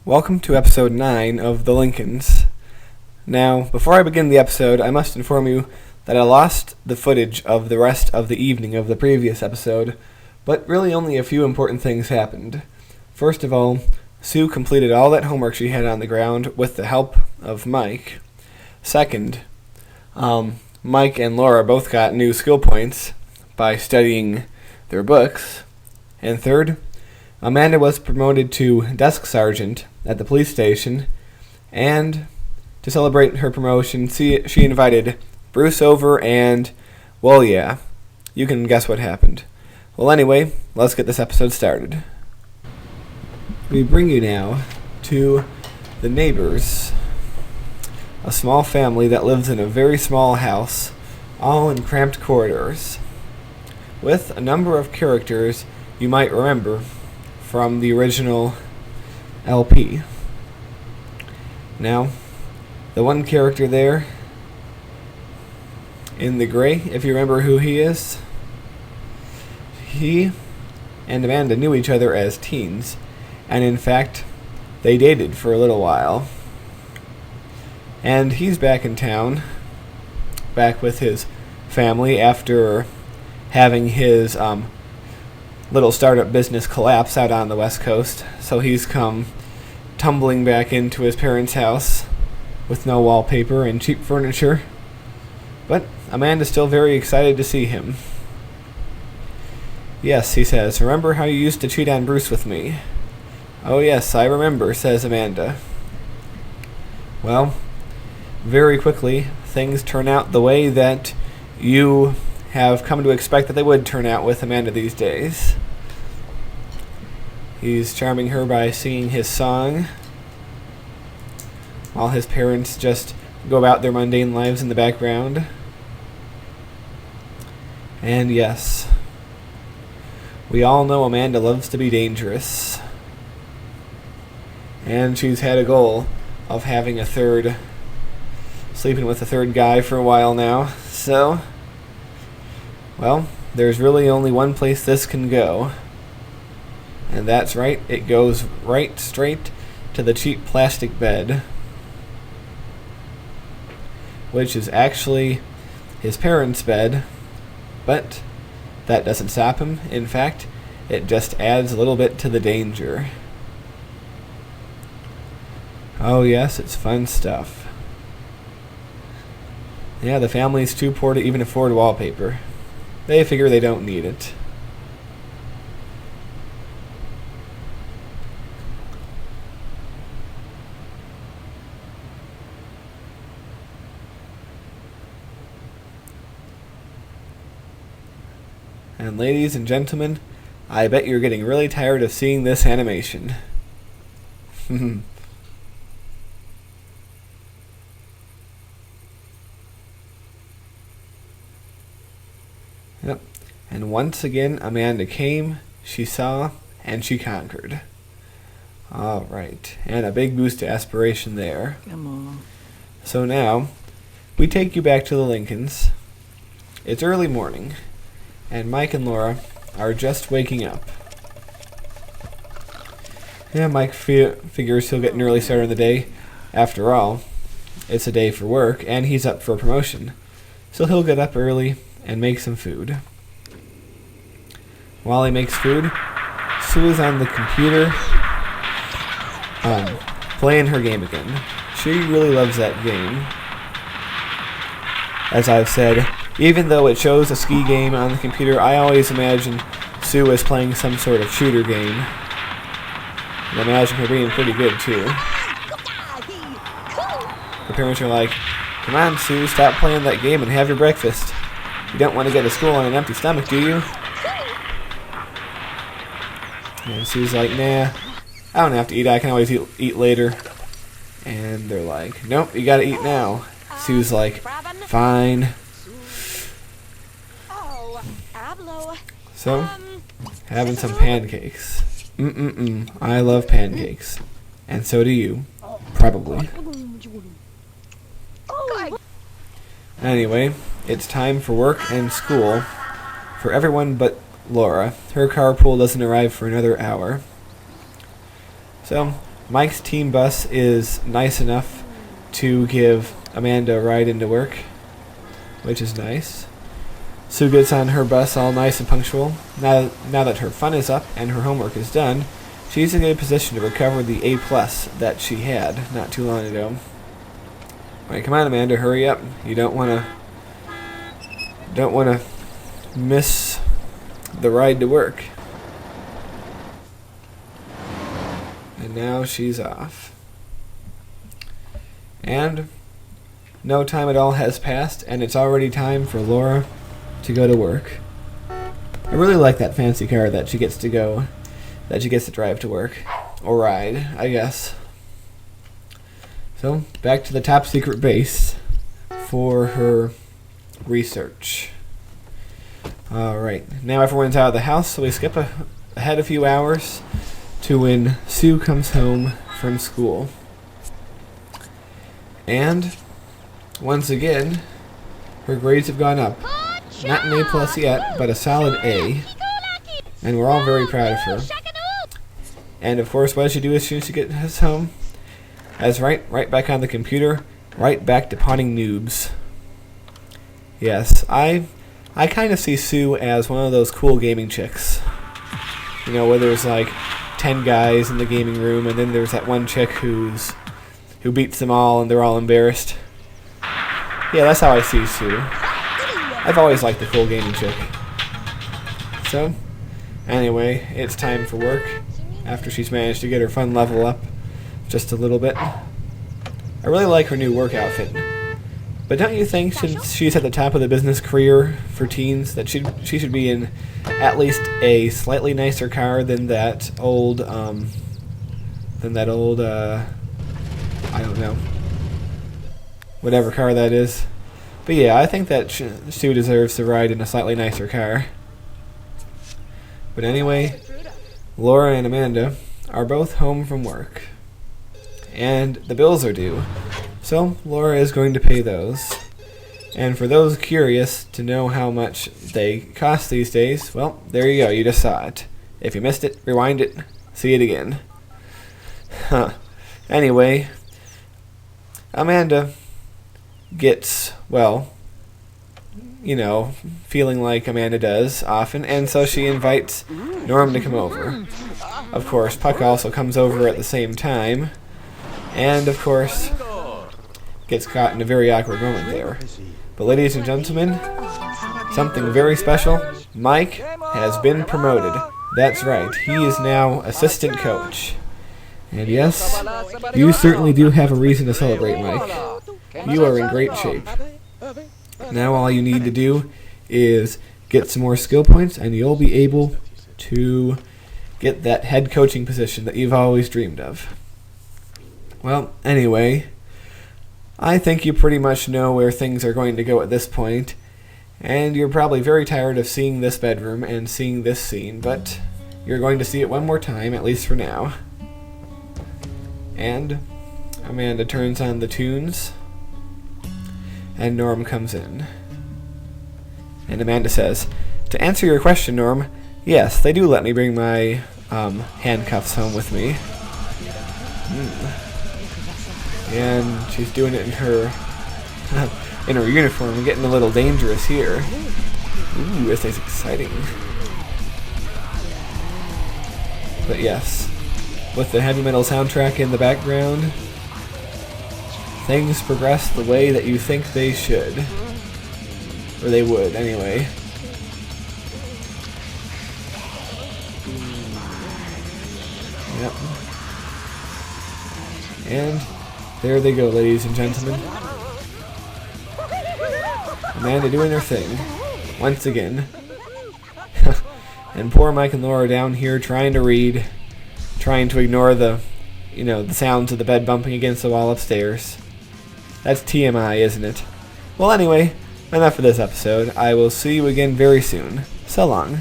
Welcome to episode 9 of The Lincolns. Now, before I begin the episode, I must inform you that I lost the footage of the rest of the evening of the previous episode, but really only a few important things happened. First of all, Sue completed all that homework she had on the ground with the help of Mike. Second, Mike and Laura both got new skill points by studying their books. And third, Amanda was promoted to desk sergeant at the police station, and to celebrate her promotion, she invited Bruce over and, well, yeah, you can guess what happened. Well, anyway, let's get this episode started. We bring you now to the neighbors, a small family that lives in a very small house, all in cramped corridors, with a number of characters you might remember from the original LP. Now, the one character there in the gray, if you remember who he is, he and Amanda knew each other as teens, and in fact, they dated for a little while. And he's back in town, back with his family after having his little startup business collapse out on the West Coast, so he's come tumbling back into his parents' house with no wallpaper and cheap furniture. But Amanda's still very excited to see him. Yes, he says, remember how you used to cheat on Bruce with me? Oh yes, I remember, says Amanda. Well, very quickly, things turn out the way that you have come to expect that they would turn out with Amanda these days. He's charming her by singing his song, while his parents just go about their mundane lives in the background. And yes, we all know Amanda loves to be dangerous. And she's had a goal of having sleeping with a third guy for a while now, so, well, there's really only one place this can go. And that's right, it goes right straight to the cheap plastic bed, which is actually his parents' bed, but that doesn't stop him. In fact, it just adds a little bit to the danger. Oh yes, it's fun stuff. Yeah, the family's too poor to even afford wallpaper. They figure they don't need it. And ladies and gentlemen, I bet you're getting really tired of seeing this animation. Yep. And once again, Amanda came, she saw, and she conquered. Alright, and a big boost to aspiration there. Come on. So now, we take you back to the Lincolns. It's early morning, and Mike and Laura are just waking up. Yeah, Mike figures he'll get an early start in the day. After all, it's a day for work, and he's up for a promotion. So he'll get up early and make some food. While he makes food, Sue is on the computer playing her game again. She really loves that game. As I've said, even though it shows a ski game on the computer, I always imagine Sue as playing some sort of shooter game. And I imagine her being pretty good, too. Her parents are like, come on, Sue, stop playing that game and have your breakfast. You don't want to get to school on an empty stomach, do you? And Sue's like, nah, I don't have to eat. I can always eat later. And they're like, nope, you gotta eat now. Sue's like, fine. So, having some pancakes. I love pancakes. And so do you. Probably. Anyway, it's time for work and school for everyone but Laura. Her carpool doesn't arrive for another hour. So, Mike's team bus is nice enough to give Amanda a ride into work, which is nice. Sue gets on her bus all nice and punctual. Now that her fun is up and her homework is done, she's in a good position to recover the A+ that she had not too long ago. Alright, come on, Amanda, hurry up. You don't want to miss the ride to work. And now she's off. And no time at all has passed, and it's already time for Laura to go to work. I really like that fancy car that she gets to drive to work. Or ride, I guess. So, back to the top secret base for her research. Alright, now everyone's out of the house, so we skip ahead a few hours to when Sue comes home from school. And, once again, her grades have gone up. Not an A+ yet, but a solid A. And we're all very proud of her. And of course, what does she do as soon as she gets home? That's right back on the computer, right back to pawning noobs. Yes, I kind of see Sue as one of those cool gaming chicks. You know, where there's like 10 guys in the gaming room, and then there's that one chick who beats them all, and they're all embarrassed. Yeah, that's how I see Sue. I've always liked the cool gaming chick. So, anyway, it's time for work, after she's managed to get her fun level up just a little bit. I really like her new work outfit. But don't you think, since she's at the top of the business career for teens, that she should be in at least a slightly nicer car than that old, I don't know, whatever car that is. But yeah, I think that Sue deserves to ride in a slightly nicer car. But anyway, Laura and Amanda are both home from work. And the bills are due. So Laura is going to pay those. And for those curious to know how much they cost these days, well, there you go, you just saw it. If you missed it, rewind it, see it again. Anyway, Amanda gets, well, you know, feeling like Amanda does often, and so she invites Norm to come over. Of course, Puck also comes over at the same time, and of course, gets caught in a very awkward moment there. But ladies and gentlemen, something very special, Mike has been promoted. That's right, he is now assistant coach. And yes, you certainly do have a reason to celebrate, Mike. You are in great shape. Now all you need to do is get some more skill points, and you'll be able to get that head coaching position that you've always dreamed of. Well, anyway, I think you pretty much know where things are going to go at this point, and you're probably very tired of seeing this bedroom and seeing this scene, but you're going to see it one more time, at least for now. And Amanda turns on the tunes, and Norm comes in. And Amanda says, "To answer your question, Norm, yes, they do let me bring my handcuffs home with me." And she's doing it in her uniform, getting a little dangerous here. Ooh, this is exciting. But yes, with the heavy metal soundtrack in the background, things progress the way that you think they should. Or they would, anyway. Yep. And there they go, ladies and gentlemen. Amanda doing her thing. Once again. And poor Mike and Laura down here trying to read. Trying to ignore the sounds of the bed bumping against the wall upstairs. That's TMI, isn't it? Well, anyway, enough for this episode. I will see you again very soon. So long.